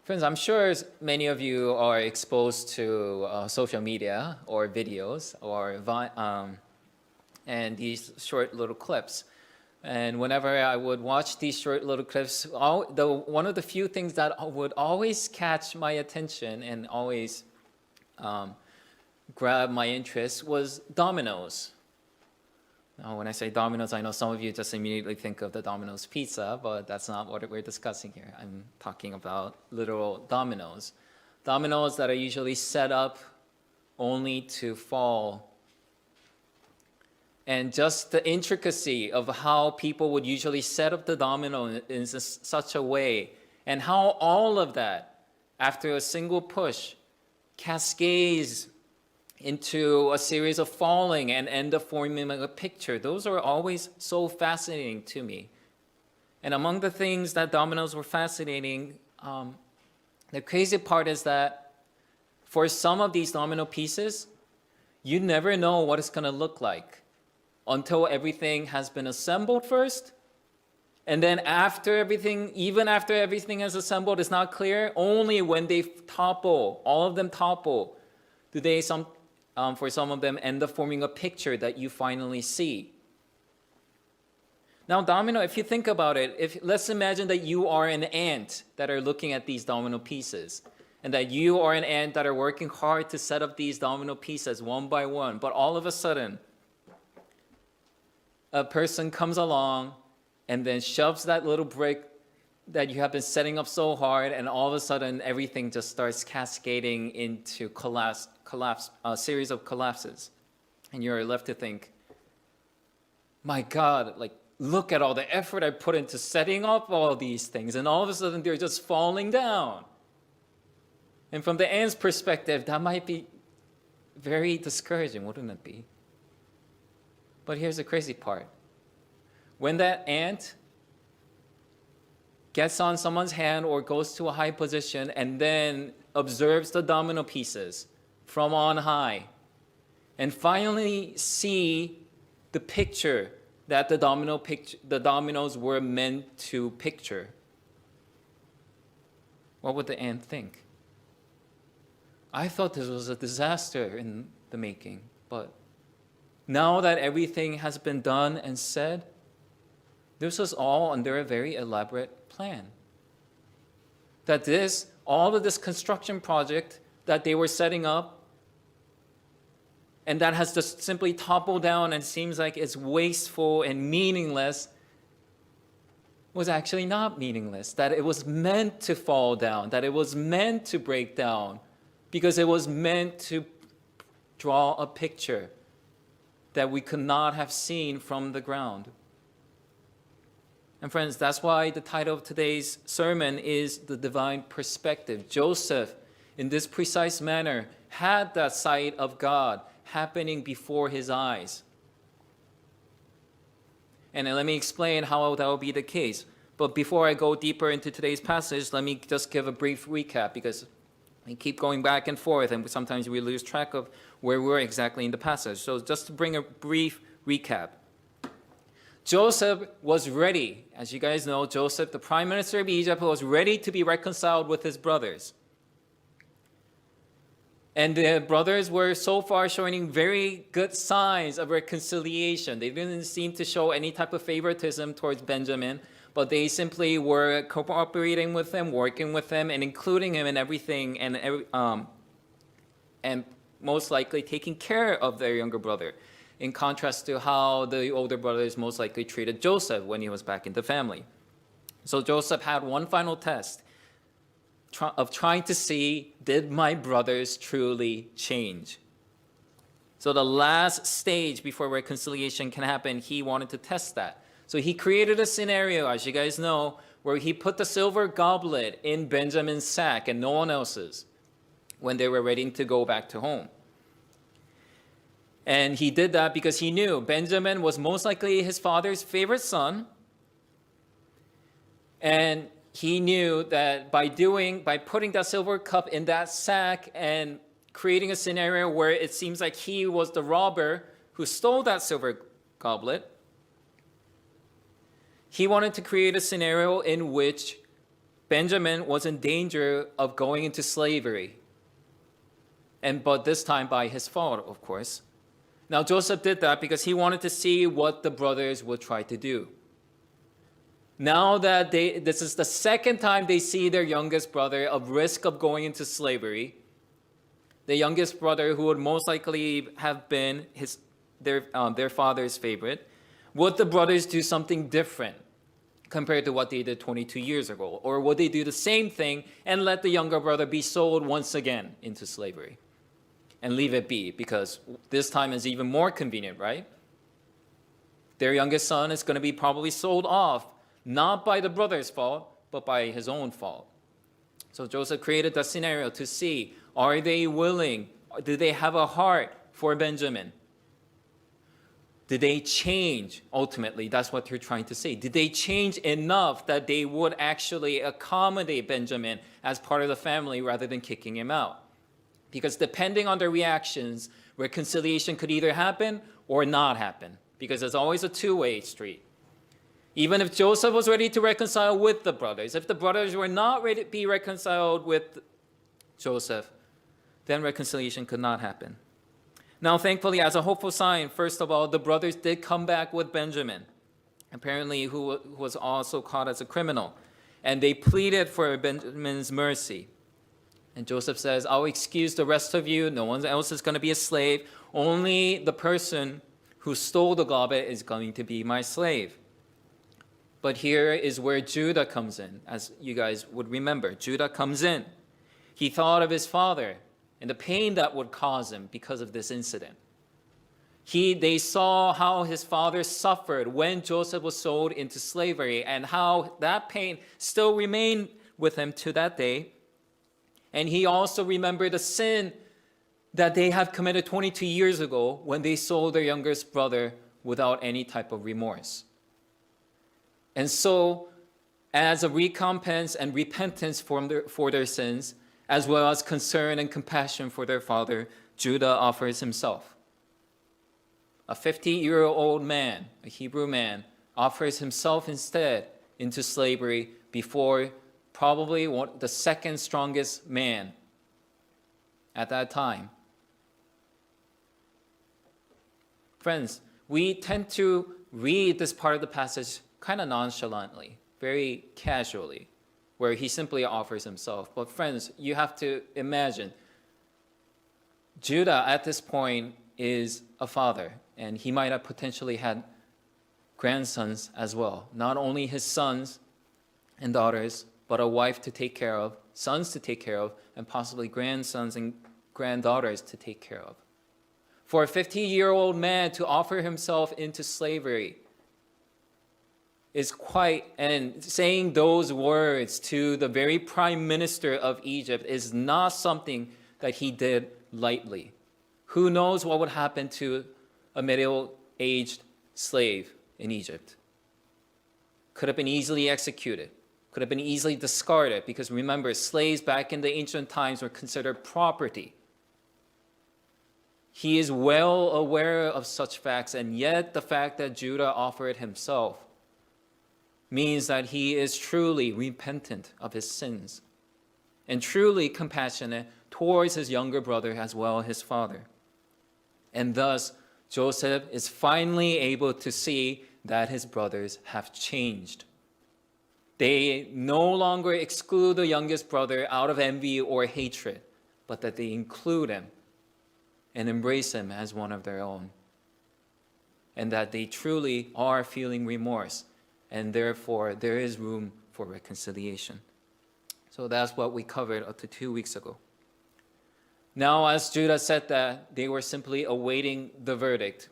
Friends, I'm sure many of you are exposed to social media or videos and these short little clips. And whenever I would watch these short little clips, one of the few things that would always catch my attention and always grab my interest was Domino's. Now, when I say Domino's, I know some of you just immediately think of the Domino's pizza, but that's not what we're discussing here. I'm talking about literal dominoes. Dominoes that are usually set up only to fall. And just the intricacy of how people would usually set up the domino in such a way, and how all of that, after a single push, cascades into a series of falling and end up forming a picture. Those are always so fascinating to me. And among the things that dominoes were fascinating, the crazy part is that for some of these domino pieces, you never know what it's going to look like until everything has been assembled first. And then even after everything is assembled, it's not clear. Only when they topple, all of them topple, do they for some of them end up forming a picture that you finally see. Now, domino, if you think about it, let's imagine that you are an ant that are looking at these domino pieces, and that you are an ant that are working hard to set up these domino pieces one by one, but all of a sudden, a person comes along and then shoves that little brick that you have been setting up so hard, and all of a sudden everything just starts cascading into a series of collapses. And you're left to think, my God, look at all the effort I put into setting up all these things, and all of a sudden they're just falling down. And from the ant's perspective, that might be very discouraging, wouldn't it be? But here's the crazy part. When that ant gets on someone's hand or goes to a high position and then observes the domino pieces from on high and finally see the picture that the dominoes were meant to picture, what would the ant think? I thought this was a disaster in the making, but now that everything has been done and said, this was all under a very elaborate plan. That all of this construction project that they were setting up, and that has just simply toppled down and seems like it's wasteful and meaningless, was actually not meaningless. That it was meant to fall down, that it was meant to break down, because it was meant to draw a picture that we could not have seen from the ground. And friends, that's why the title of today's sermon is The Divine Perspective. Joseph, in this precise manner, had that sight of God happening before his eyes. And let me explain how that will be the case. But before I go deeper into today's passage, let me just give a brief recap, because we keep going back and forth, and sometimes we lose track of where we're exactly in the passage. So just to bring a brief recap. Joseph was ready. As you guys know, Joseph, the prime minister of Egypt, was ready to be reconciled with his brothers. And the brothers were so far showing very good signs of reconciliation. They didn't seem to show any type of favoritism towards Benjamin, but they simply were cooperating with him, working with him, and including him in everything, and most likely taking care of their younger brother, in contrast to how the older brothers most likely treated Joseph when he was back in the family. So Joseph had one final test of trying to see, did my brothers truly change? So the last stage before reconciliation can happen, he wanted to test that. So he created a scenario, as you guys know, where he put the silver goblet in Benjamin's sack and no one else's when they were ready to go back to home. And he did that because he knew Benjamin was most likely his father's favorite son. And he knew that by putting that silver cup in that sack and creating a scenario where it seems like he was the robber who stole that silver goblet, he wanted to create a scenario in which Benjamin was in danger of going into slavery. But this time by his fault, of course. Now Joseph did that because he wanted to see what the brothers would try to do. Now that this is the second time they see their youngest brother at risk of going into slavery, the youngest brother, who would most likely have been their father's favorite, would the brothers do something different compared to what they did 22 years ago? Or would they do the same thing and let the younger brother be sold once again into slavery and leave it be? Because this time is even more convenient, right? Their youngest son is going to be probably sold off, not by the brother's fault, but by his own fault. So Joseph created that scenario to see, are they willing? Do they have a heart for Benjamin? Did they change? Ultimately, that's what you're trying to say. Did they change enough that they would actually accommodate Benjamin as part of the family rather than kicking him out? Because depending on their reactions, reconciliation could either happen or not happen, because it's always a two-way street. Even if Joseph was ready to reconcile with the brothers, if the brothers were not ready to be reconciled with Joseph, then reconciliation could not happen. Now, thankfully, as a hopeful sign, first of all, the brothers did come back with Benjamin, apparently who was also caught as a criminal, and they pleaded for Benjamin's mercy. And Joseph says, I'll excuse the rest of you. No one else is going to be a slave. Only the person who stole the goblet is going to be my slave. But here is where Judah comes in, as you guys would remember. Judah comes in. He thought of his father and the pain that would cause him because of this incident. They saw how his father suffered when Joseph was sold into slavery and how that pain still remained with him to that day. And he also remembered the sin that they had committed 22 years ago when they sold their youngest brother without any type of remorse. And so, as a recompense and repentance for their sins, as well as concern and compassion for their father, Judah offers himself. A 50-year-old man, a Hebrew man, offers himself instead into slavery before probably the second strongest man at that time. Friends, we tend to read this part of the passage kind of nonchalantly, very casually, where he simply offers himself. But friends, you have to imagine, Judah at this point is a father, and he might have potentially had grandsons as well. Not only his sons and daughters, but a wife to take care of, sons to take care of, and possibly grandsons and granddaughters to take care of. For a 50-year-old man to offer himself into slavery is quite, and saying those words to the very prime minister of Egypt is not something that he did lightly. Who knows what would happen to a middle-aged slave in Egypt? Could have been easily executed, could have been easily discarded, because remember, slaves back in the ancient times were considered property. He is well aware of such facts, and yet the fact that Judah offered himself means that he is truly repentant of his sins and truly compassionate towards his younger brother as well as his father. And thus, Joseph is finally able to see that his brothers have changed. They no longer exclude the youngest brother out of envy or hatred, but that they include him and embrace him as one of their own. And that they truly are feeling remorse, and therefore there is room for reconciliation. So that's what we covered up to 2 weeks ago. Now, as Judah said that, they were simply awaiting the verdict.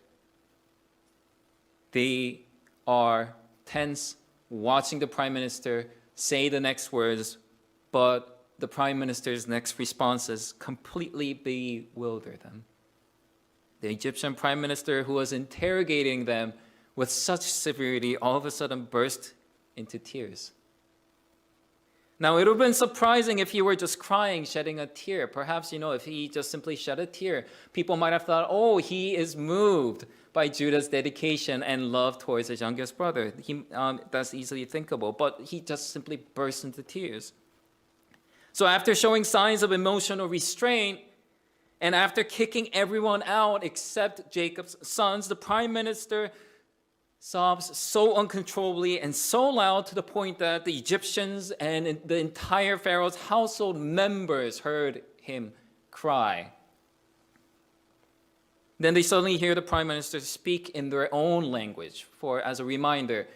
They are tense, watching the prime minister say the next words, but the prime minister's next responses completely bewilder them. The Egyptian prime minister, who was interrogating them with such severity, all of a sudden burst into tears. Now, it would have been surprising if he were just crying, shedding a tear. Perhaps, if he just simply shed a tear, people might have thought, oh, he is moved by Judah's dedication and love towards his youngest brother. That's easily thinkable, but he just simply burst into tears. So after showing signs of emotional restraint, and after kicking everyone out except Jacob's sons, the prime minister sobs so uncontrollably and so loud to the point that the Egyptians and the entire Pharaoh's household members heard him cry. Then they suddenly hear the prime minister speak in their own language. For as a reminder,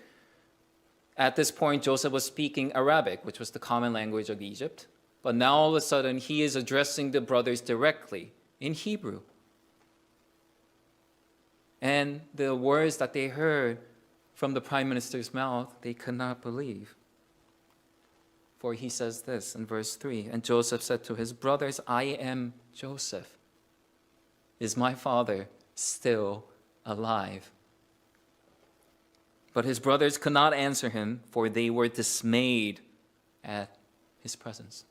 at this point, Joseph was speaking Arabic, which was the common language of Egypt. But now all of a sudden, he is addressing the brothers directly in Hebrew. And the words that they heard from the prime minister's mouth, they could not believe. For he says this in verse 3, and Joseph said to his brothers, I am Joseph. Is my father still alive? But his brothers could not answer him, for they were dismayed at his presence.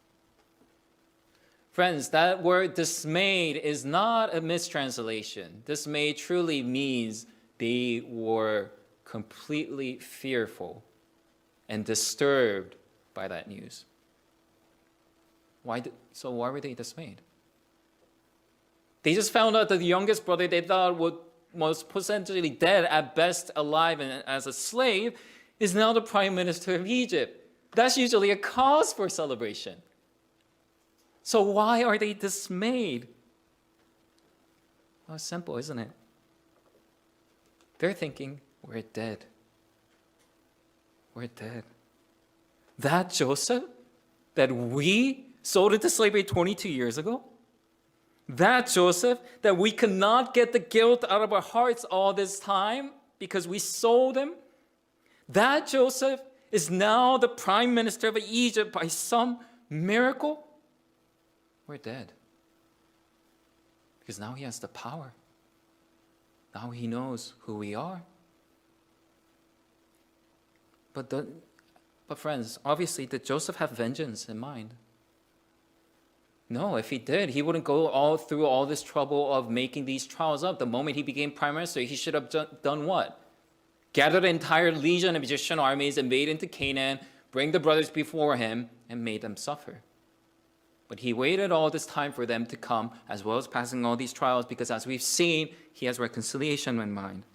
Friends, that word dismayed is not a mistranslation. Dismayed truly means they were completely fearful and disturbed by that news. Why were they dismayed? They just found out that the youngest brother they thought was potentially dead, at best alive and as a slave, is now the prime minister of Egypt. That's usually a cause for celebration. So why are they dismayed? Well, it's simple, isn't it? They're thinking, we're dead. We're dead. That Joseph that we sold into slavery 22 years ago, that Joseph that we could not get the guilt out of our hearts all this time because we sold him, that Joseph is now the prime minister of Egypt by some miracle. We're dead. Because now he has the power. Now he knows who we are. But friends, obviously, did Joseph have vengeance in mind? No, if he did, he wouldn't go through all this trouble of making these trials up. The moment he became prime minister, he should have done what? Gathered an entire legion of Egyptian armies and made into Canaan, bring the brothers before him, and made them suffer. But he waited all this time for them to come, as well as passing all these trials, because as we've seen, he has reconciliation in mind.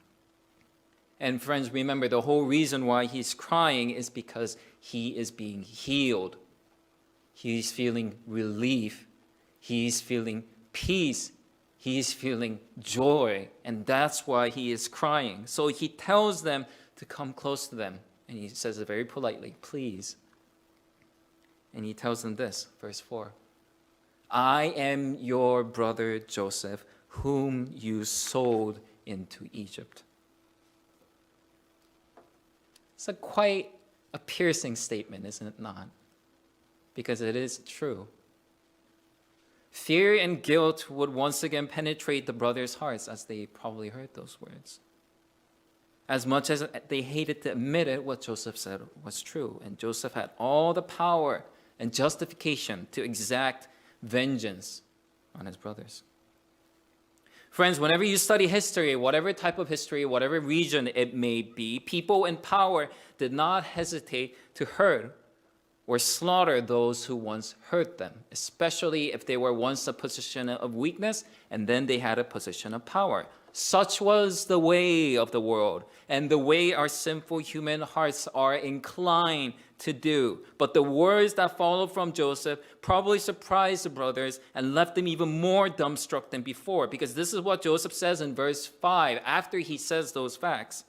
And friends, remember, the whole reason why he's crying is because he is being healed. He's feeling relief. He's feeling peace. He's feeling joy. And that's why he is crying. So he tells them to come close to them. And he says it very politely, please. And he tells them this, verse 4. I am your brother Joseph, whom you sold into Egypt. It's quite a piercing statement, isn't it not? Because it is true. Fear and guilt would once again penetrate the brothers' hearts as they probably heard those words. As much as they hated to admit it, what Joseph said was true. And Joseph had all the power and justification to exact vengeance on his brothers. Friends, whenever you study history, whatever type of history, whatever region it may be, people in power did not hesitate to hurt or slaughter those who once hurt them, especially if they were once a position of weakness and then they had a position of power. Such was the way of the world and the way our sinful human hearts are inclined to do. But the words that followed from Joseph probably surprised the brothers and left them even more dumbstruck than before, because this is what Joseph says in verse 5 after he says those facts.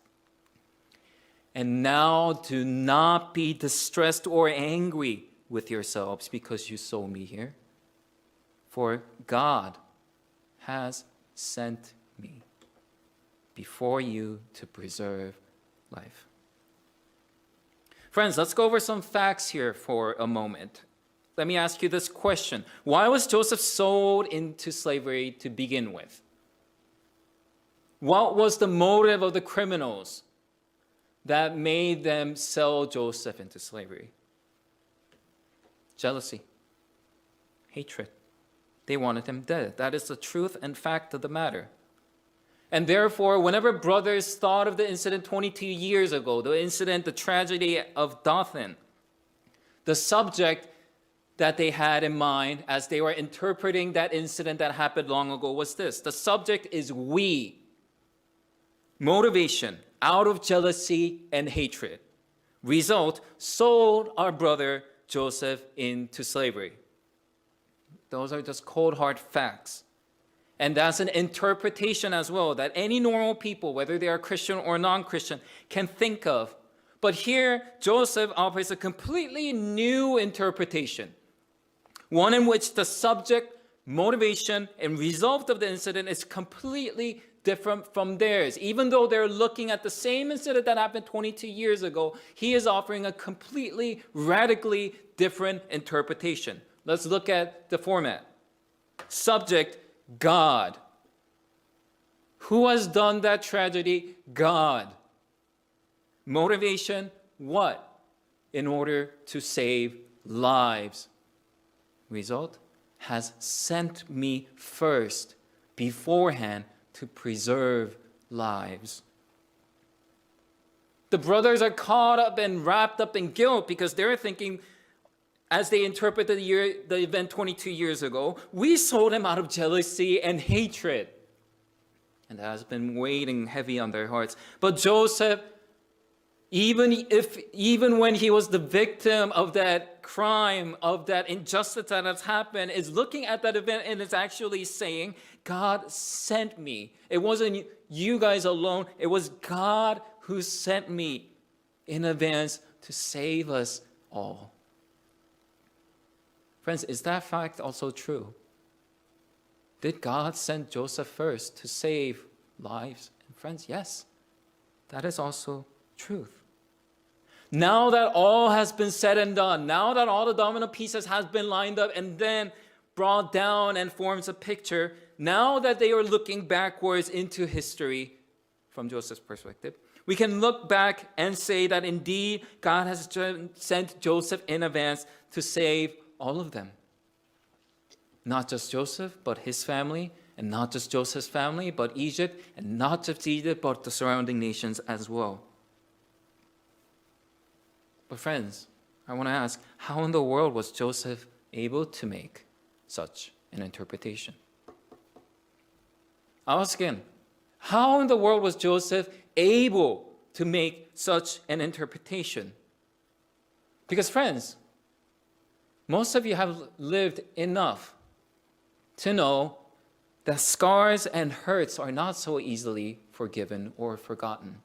And now do not be distressed or angry with yourselves because you sold me here, for God has sent me before you to preserve life. Friends, let's go over some facts here for a moment. Let me ask you this question. Why was Joseph sold into slavery to begin with? What was the motive of the criminals that made them sell Joseph into slavery? jealousy, hatred. They wanted him dead. That is the truth and fact of the matter. And therefore, whenever brothers thought of the incident 22 years ago, the incident, the tragedy of Dothan, the subject that they had in mind as they were interpreting that incident that happened long ago was this. The subject is we. Motivation out of jealousy and hatred. Result, sold our brother Joseph into slavery. Those are just cold hard facts. And that's an interpretation as well that any normal people, whether they are Christian or non-Christian, can think of. But here, Joseph offers a completely new interpretation. One in which the subject, motivation, and result of the incident is completely different from theirs. Even though they're looking at the same incident that happened 22 years ago, he is offering a completely, radically different interpretation. Let's look at the format. Subject, God. Who has done that tragedy? God. Motivation, what? In order to save lives. Result, has sent me first, beforehand, to preserve lives. The brothers are caught up and wrapped up in guilt because they're thinking, as they interpret the event 22 years ago, we sold him out of jealousy and hatred. And that has been weighing heavy on their hearts. But Joseph, even when he was the victim of that crime, of that injustice that has happened, is looking at that event and is actually saying, God sent me. It wasn't you guys alone. It was God who sent me in advance to save us all. Friends, is that fact also true? Did God send Joseph first to save lives? And friends, yes, that is also truth. Now that all has been said and done, now that all the domino pieces has been lined up and then brought down and forms a picture, now that they are looking backwards into history from Joseph's perspective, we can look back and say that indeed God has sent Joseph in advance to save all of them. Not just Joseph, but his family, and not just Joseph's family, but Egypt, and not just Egypt, but the surrounding nations as well. But friends, I want to ask, how in the world was Joseph able to make such an interpretation? I'll ask again, how in the world was Joseph able to make such an interpretation? Because friends, most of you have lived enough to know that scars and hurts are not so easily forgiven or forgotten.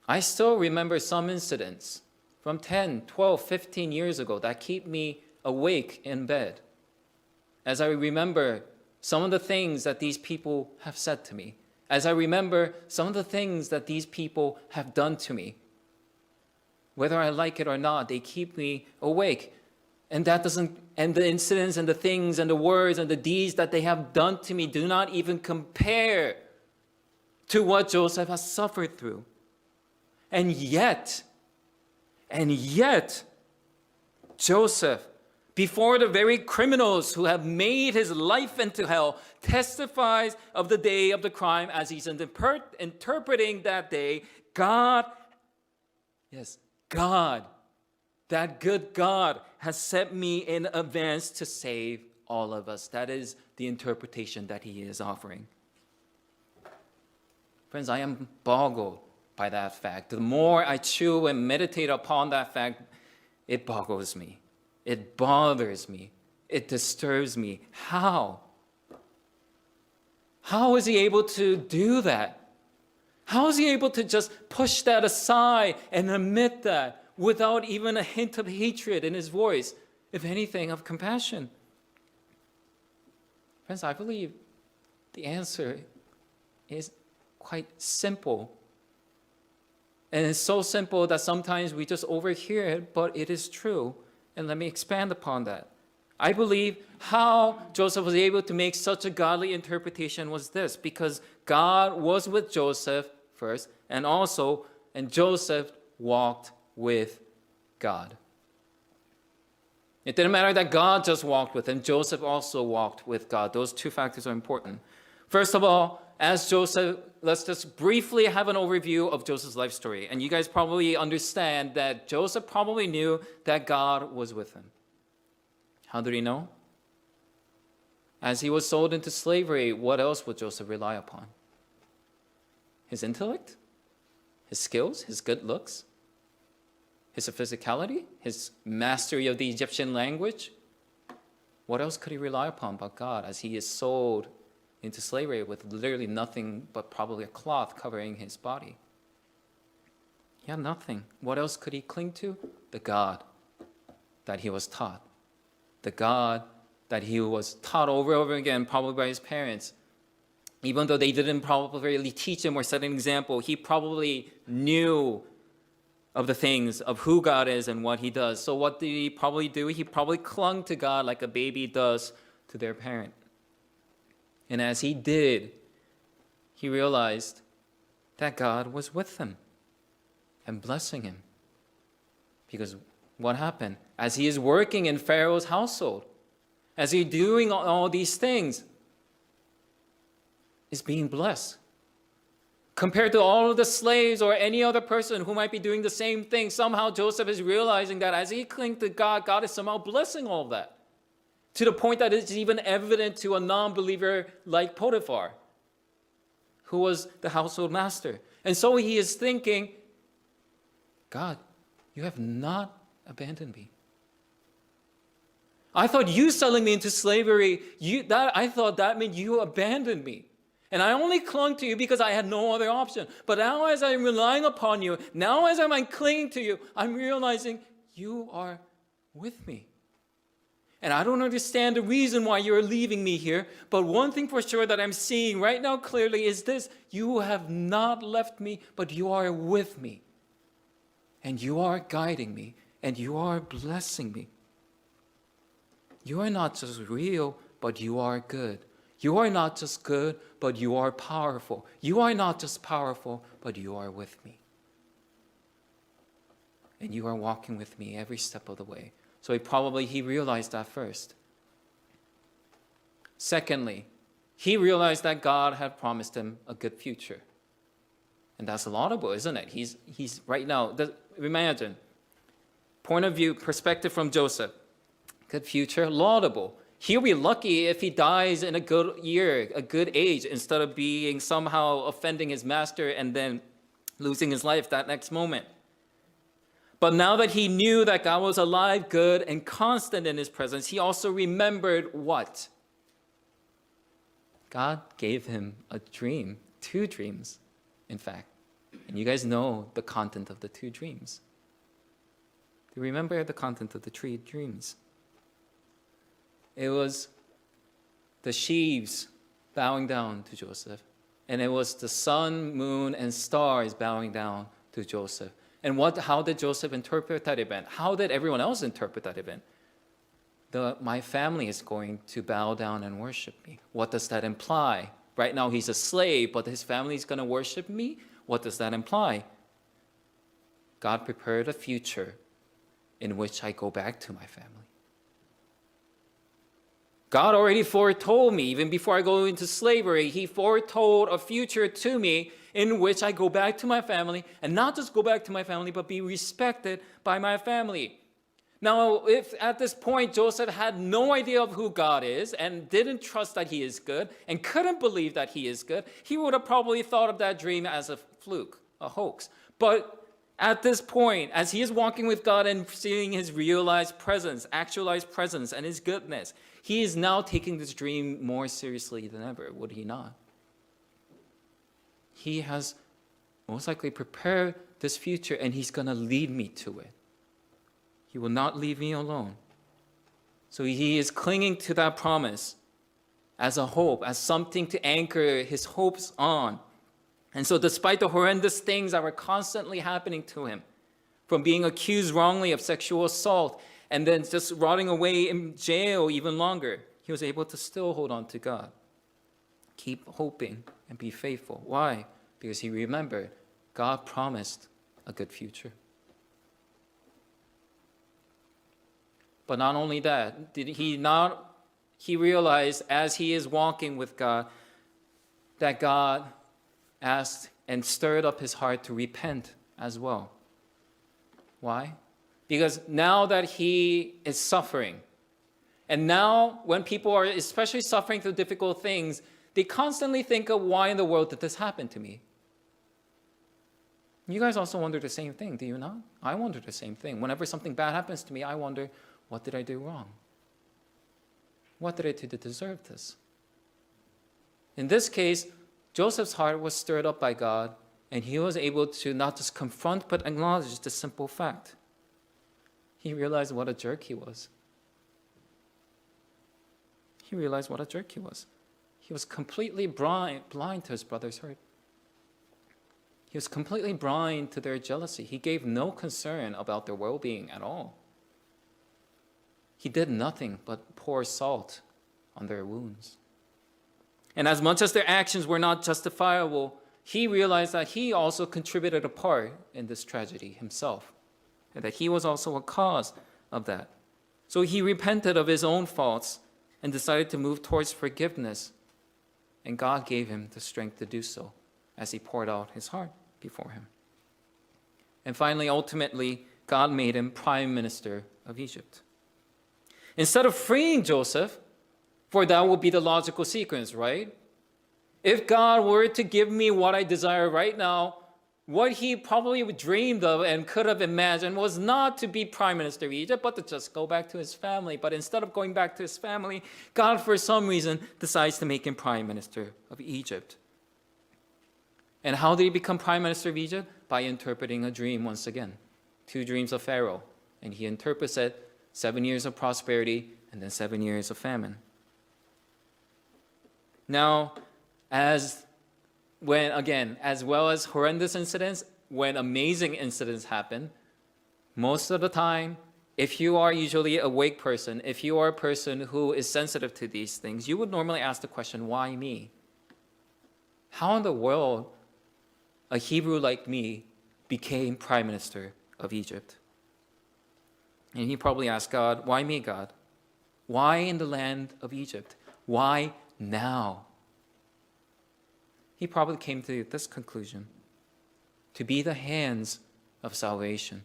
I still remember some incidents from 10, 12, 15 years ago that keep me awake in bed as I remember some of the things that these people have said to me, as I remember some of the things that these people have done to me. Whether I like it or not, they keep me awake. And the incidents and the things and the words and the deeds that they have done to me do not even compare to what Joseph has suffered through. And yet, Joseph, before the very criminals who have made his life into hell, testifies of the day of the crime as he's interpreting that day. God, that good God has sent me in advance to save all of us. That is the interpretation that he is offering. Friends, I am boggled by that fact. The more I chew and meditate upon that fact, it boggles me. It bothers me. It disturbs me. How? How is he able to do that? How is he able to just push that aside and admit that without even a hint of hatred in his voice, if anything, of compassion? Friends, I believe the answer is quite simple. And it's so simple that sometimes we just overhear it, but it is true. And let me expand upon that. I believe how Joseph was able to make such a godly interpretation was this, because God was with Joseph first, and Joseph walked with God. It didn't matter that God just walked with him. Joseph also walked with God. Those two factors are important. First of all, as Joseph, let's just briefly have an overview of Joseph's life story. And you guys probably understand that Joseph probably knew that God was with him. How did he know? As he was sold into slavery, what else would Joseph rely upon? His intellect? His skills? His good looks? His physicality? His mastery of the Egyptian language? What else could he rely upon but God as he is sold into slavery with literally nothing but probably a cloth covering his body? He had nothing. What else could he cling to? The God that he was taught. The God that he was taught over and over again, probably by his parents. Even though they didn't probably really teach him or set an example, he probably knew of the things of who God is and what he does. So what did he probably do? He probably clung to God like a baby does to their parent. And as he did, he realized that God was with him and blessing him. Because what happened? As he is working in Pharaoh's household, as he's doing all these things, is being blessed. Compared to all of the slaves or any other person who might be doing the same thing, somehow Joseph is realizing that as he clings to God, God is somehow blessing all of that. To the point that it's even evident to a non-believer like Potiphar, who was the household master. And so he is thinking, God, you have not abandoned me. I thought you selling me into slavery, I thought that meant you abandoned me. And I only clung to you because I had no other option. But now as I'm relying upon you, now as I'm clinging to you, I'm realizing you are with me. And I don't understand the reason why you're leaving me here. But one thing for sure that I'm seeing right now clearly is this: you have not left me, but you are with me. And you are guiding me, and you are blessing me. You are not just real, but you are good. You are not just good, but you are powerful. You are not just powerful, but you are with me. And you are walking with me every step of the way. So he realized that first. Secondly, he realized that God had promised him a good future. And that's laudable, isn't it? He's right now, imagine, point of view, perspective from Joseph. Good future, laudable. He'll be lucky if he dies in a good year, a good age, instead of being somehow offending his master and then losing his life that next moment. But now that he knew that God was alive, good, and constant in his presence, he also remembered what? God gave him a dream, 2 dreams, in fact. And you guys know the content of the 2 dreams. Do you remember the content of the 3 dreams? It was the sheaves bowing down to Joseph. And it was the sun, moon, and stars bowing down to Joseph. And how did Joseph interpret that event? How did everyone else interpret that event? My family is going to bow down and worship me. What does that imply? Right now he's a slave, but his family is going to worship me? What does that imply? God prepared a future in which I go back to my family. God already foretold me, even before I go into slavery, he foretold a future to me in which I go back to my family, and not just go back to my family, but be respected by my family. Now, if at this point Joseph had no idea of who God is and didn't trust that he is good and couldn't believe that he is good, he would have probably thought of that dream as a fluke, a hoax. But at this point, as he is walking with God and seeing his realized presence, actualized presence, and his goodness, he is now taking this dream more seriously than ever, would he not? He has most likely prepared this future, and he's going to lead me to it. He will not leave me alone. So he is clinging to that promise as a hope, as something to anchor his hopes on. And so despite the horrendous things that were constantly happening to him, from being accused wrongly of sexual assault and then just rotting away in jail even longer, he was able to still hold on to God. Keep hoping and be faithful. Why? Because he remembered God promised a good future. But not only that, he realized as he is walking with God that God asked and stirred up his heart to repent as well. Why? Because now that he is suffering, and now when people are especially suffering through difficult things, they constantly think of, why in the world did this happen to me? You guys also wonder the same thing, do you not? I wonder the same thing. Whenever something bad happens to me, I wonder, what did I do wrong? What did I do to deserve this? In this case, Joseph's heart was stirred up by God, and he was able to not just confront, but acknowledge the simple fact. He realized what a jerk he was. He realized what a jerk he was. He was completely blind to his brother's hurt. He was completely blind to their jealousy. He gave no concern about their well-being at all. He did nothing but pour salt on their wounds. And as much as their actions were not justifiable, he realized that he also contributed a part in this tragedy himself, and that he was also a cause of that. So he repented of his own faults and decided to move towards forgiveness, and God gave him the strength to do so as he poured out his heart before him. And finally, ultimately, God made him prime minister of Egypt. Instead of freeing Joseph, for that would be the logical sequence, right? If God were to give me what I desire right now, what he probably dreamed of and could have imagined was not to be prime minister of Egypt, but to just go back to his family. But instead of going back to his family, God, for some reason, decides to make him prime minister of Egypt. And how did he become prime minister of Egypt? By interpreting a dream once again. 2 dreams of Pharaoh. And he interprets it, 7 years of prosperity and then 7 years of famine. Now, as well as horrendous incidents, when amazing incidents happen, most of the time, if you are usually a awake person, if you are a person who is sensitive to these things, you would normally ask the question, why me? How in the world a Hebrew like me became prime minister of Egypt? And he probably asked God, why me, God? Why in the land of Egypt? Why now? He probably came to this conclusion: to be the hands of salvation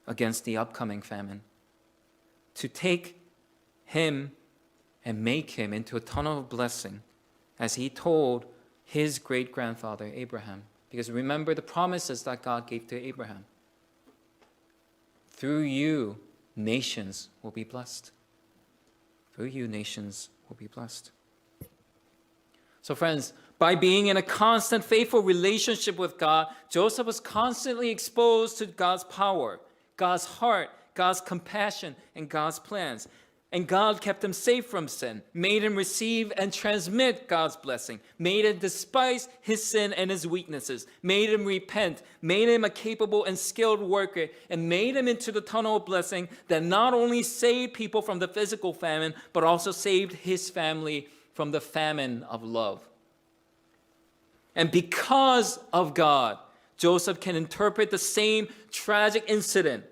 against the upcoming famine, to take him and make him into a tunnel of blessing, as he told his great-grandfather Abraham. Because remember the promises that God gave to Abraham. Through you, nations will be blessed. Through you, nations will be blessed. So friends, by being in a constant, faithful relationship with God, Joseph was constantly exposed to God's power, God's heart, God's compassion, and God's plans. And God kept him safe from sin, made him receive and transmit God's blessing, made him despise his sin and his weaknesses, made him repent, made him a capable and skilled worker, and made him into the tunnel of blessing that not only saved people from the physical famine, but also saved his family from the famine of love. And because of God, Joseph can interpret the same tragic incident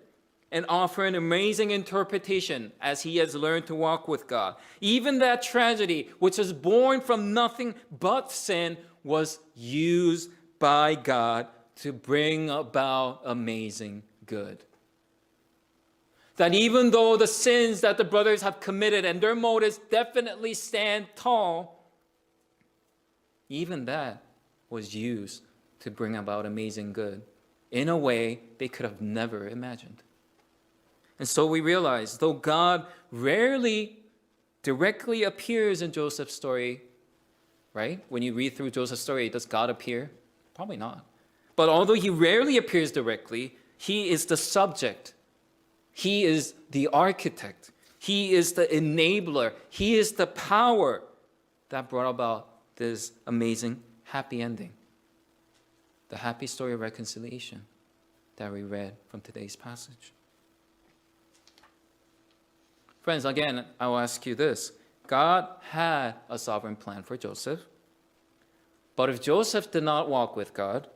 and offer an amazing interpretation as he has learned to walk with God. Even that tragedy, which was born from nothing but sin, was used by God to bring about amazing good. That even though the sins that the brothers have committed and their motives definitely stand tall, even that was used to bring about amazing good in a way they could have never imagined. And so we realize, though God rarely directly appears in Joseph's story, right? When you read through Joseph's story, does God appear? Probably not. But although he rarely appears directly, he is the subject. He is the architect. He is the enabler. He is the power that brought about this amazing happy ending. The happy story of reconciliation that we read from today's passage. Friends, again, I will ask you this. God had a sovereign plan for Joseph. But if Joseph did not walk with God,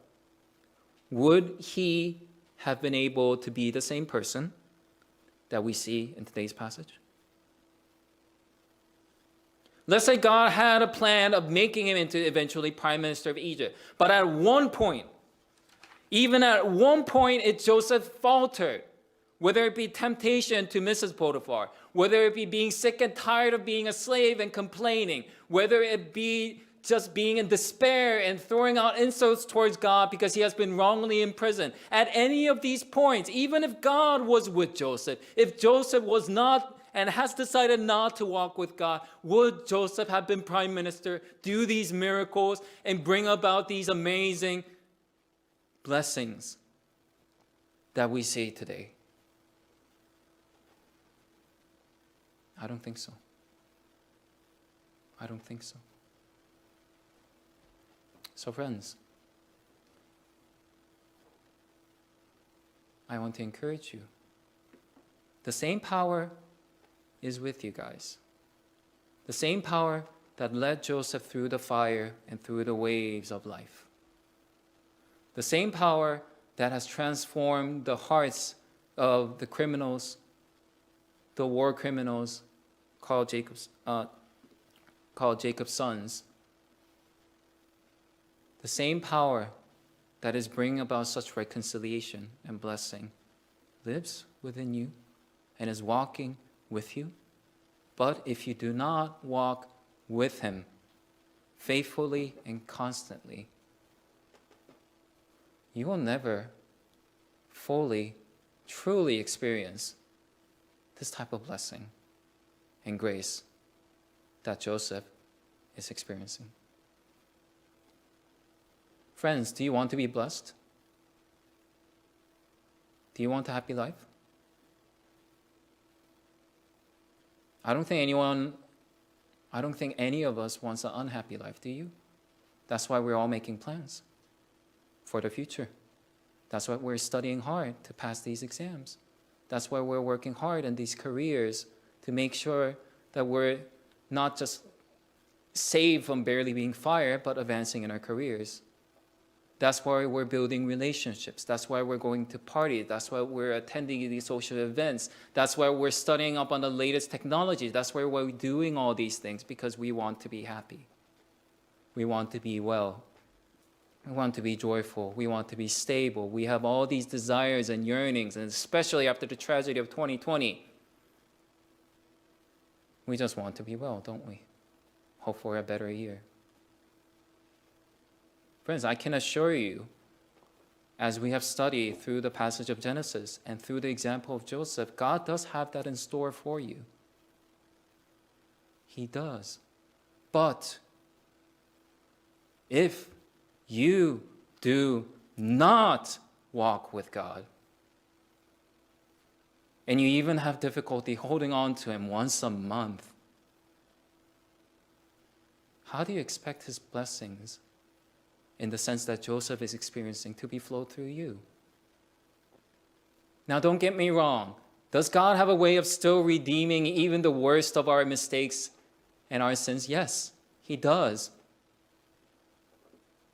would he have been able to be the same person? that we see in today's passage? Let's say God had a plan of making him into eventually prime minister of Egypt. But at one point, even at one point, Joseph faltered. Whether it be temptation to Mrs. Potiphar, whether it be being sick and tired of being a slave and complaining, whether it be just being in despair and throwing out insults towards God because he has been wrongly imprisoned. At any of these points, even if God was with Joseph, if Joseph was not and has decided not to walk with God, would Joseph have been prime minister, do these miracles, and bring about these amazing blessings that we see today? I don't think so. I don't think so. So friends, I want to encourage you. The same power is with you guys. The same power that led Joseph through the fire and through the waves of life. The same power that has transformed the hearts of the criminals, the war criminals called Jacob's sons. The same power that is bringing about such reconciliation and blessing lives within you and is walking with you. But if you do not walk with him faithfully and constantly, you will never fully, truly experience this type of blessing and grace that Joseph is experiencing. Friends, do you want to be blessed? Do you want a happy life? I don't think any of us wants an unhappy life, do you? That's why we're all making plans for the future. That's why we're studying hard to pass these exams. That's why we're working hard in these careers to make sure that we're not just saved from barely being fired, but advancing in our careers. That's why we're building relationships. That's why we're going to parties. That's why we're attending these social events. That's why we're studying up on the latest technology. That's why we're doing all these things, because we want to be happy. We want to be well. We want to be joyful. We want to be stable. We have all these desires and yearnings, and especially after the tragedy of 2020, we just want to be well, don't we? Hope for a better year. Friends, I can assure you, as we have studied through the passage of Genesis and through the example of Joseph, God does have that in store for you. He does. But if you do not walk with God, and you even have difficulty holding on to him once a month, how do you expect his blessings, in the sense that Joseph is experiencing, to be flowed through you? Now, don't get me wrong. Does God have a way of still redeeming even the worst of our mistakes and our sins? Yes, he does.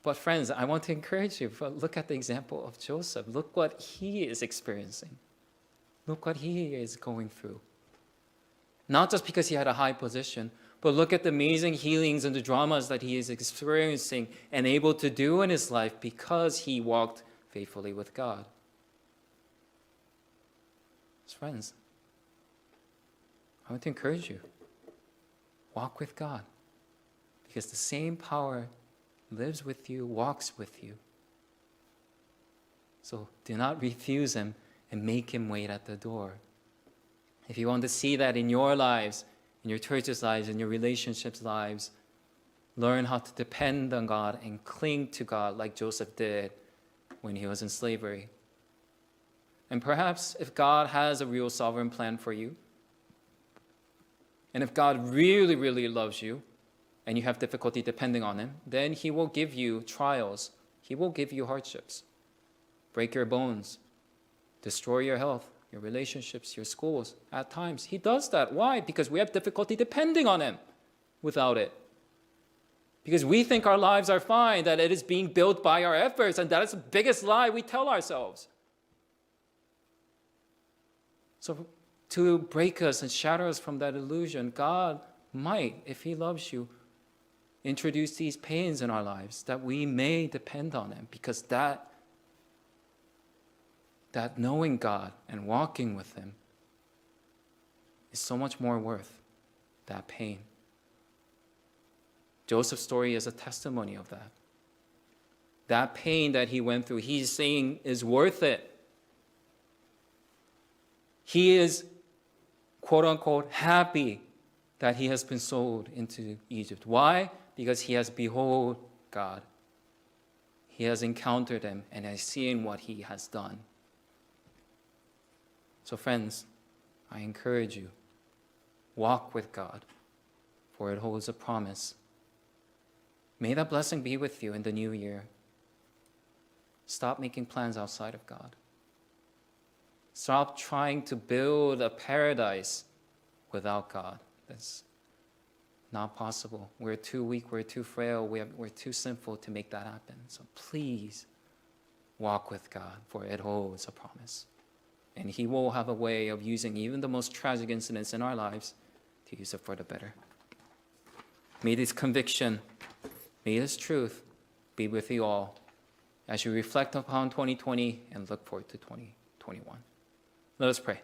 But friends, I want to encourage you, look at the example of Joseph. Look what he is experiencing. Look what he is going through. Not just because he had a high position, but look at the amazing healings and the dramas that he is experiencing and able to do in his life because he walked faithfully with God. So friends, I want to encourage you. Walk with God, because the same power lives with you, walks with you. So do not refuse him and make him wait at the door. If you want to see that in your lives, in your church's lives, in your relationships' lives, learn how to depend on God and cling to God like Joseph did when he was in slavery. And perhaps if God has a real sovereign plan for you, and if God really, really loves you, and you have difficulty depending on him, then he will give you trials. He will give you hardships. Break your bones. Destroy your health, your relationships, your schools. At times, he does that. Why? Because we have difficulty depending on him without it. Because we think our lives are fine, that it is being built by our efforts, and that is the biggest lie we tell ourselves. So to break us and shatter us from that illusion. God might, if He loves you, introduce these pains in our lives that we may depend on Him, because that knowing God and walking with Him is so much more worth that pain. Joseph's story is a testimony of that. That pain that he went through, he's saying is worth it. He is, quote unquote, happy that he has been sold into Egypt. Why? Because he has behold God. He has encountered Him and has seen what He has done. So friends, I encourage you, walk with God, for it holds a promise. May that blessing be with you in the new year. Stop making plans outside of God. Stop trying to build a paradise without God. That's not possible. We're too weak, we're too frail, we're too sinful to make that happen. So please walk with God, for it holds a promise. And He will have a way of using even the most tragic incidents in our lives to use it for the better. May this conviction, may this truth be with you all as you reflect upon 2020 and look forward to 2021. Let us pray.